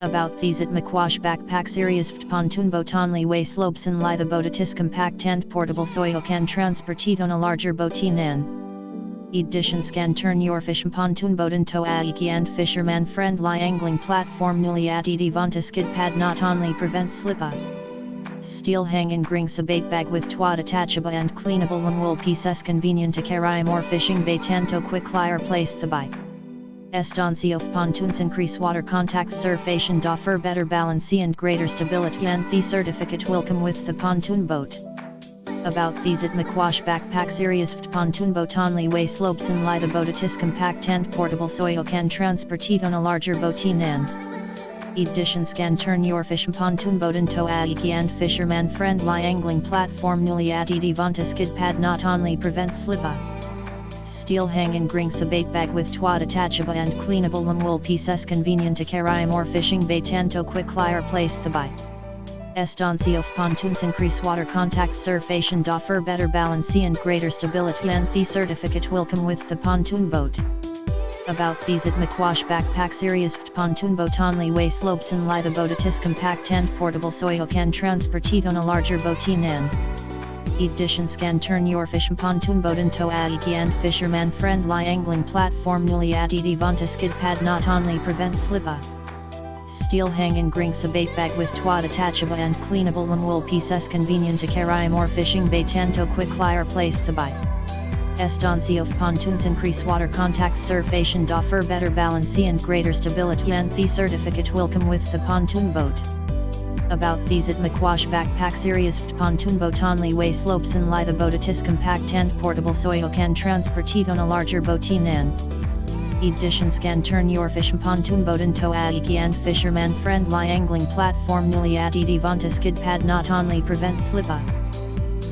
About these at AQUOS Backpack Series Pontoon boat only way slopes and lie the boat it is compact and portable so you can transport it on a larger boat in. Editions can turn your fishing pontoon boat into a easy and fisherman-friendly angling platform newly added Vanta skid pad not only prevents slip-up. Steel hanging grings a bait bag with twat attachable and cleanable wool pieces convenient to carry more fishing bait and to quickly replace the bite. Estancia of pontoons increase water contact surface and offer better balance and greater stability and the certificate will come with the pontoon boat. About these at AQUOS Backpack Series pontoon boat only way slopes and lie the boat it is compact and portable so you can transport it on a larger boat in and. Editions can turn your fishing pontoon boat into a easy and fisherman-friendly angling platform newly added Vanta skid pad not only prevents slip-up. Steel hanging grings a bait bag with twat attachable and cleanable wool pieces convenient to carry more fishing bait and to quickly replace the bite. Estancia of pontoons increase water contact surface and offer better balance and greater stability and the certificate will come with the pontoon boat. About these at AQUOS Backpack Series pontoon boat only way slopes and lie the boat it is compact and portable so you can transport it on a larger boat in. Editions can turn your fishing pontoon boat into a easy and fisherman-friendly angling platform newly added Vanta skid pad not only prevents slip-up. Steel hanging grings a bait bag with twat attachable and cleanable wool pieces convenient to carry more fishing bait and to quickly replace the bite. Estancia of pontoons increase water contact surface and offer better balance and greater stability and the certificate will come with the pontoon boat. About these at AQUOS Backpack Series pontoon boat only way slopes and lie the boat it is compact and portable so you can transport it on a larger boat in. Editions can turn your fishing pontoon boat into a easy and fisherman-friendly angling platform newly added Vanta skid pad not only prevents slip-up.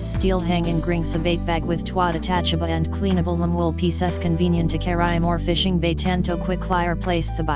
Steel hanging grings a bait bag with twat attachable and cleanable wool pieces convenient to carry more fishing bait and to quickly replace the bite.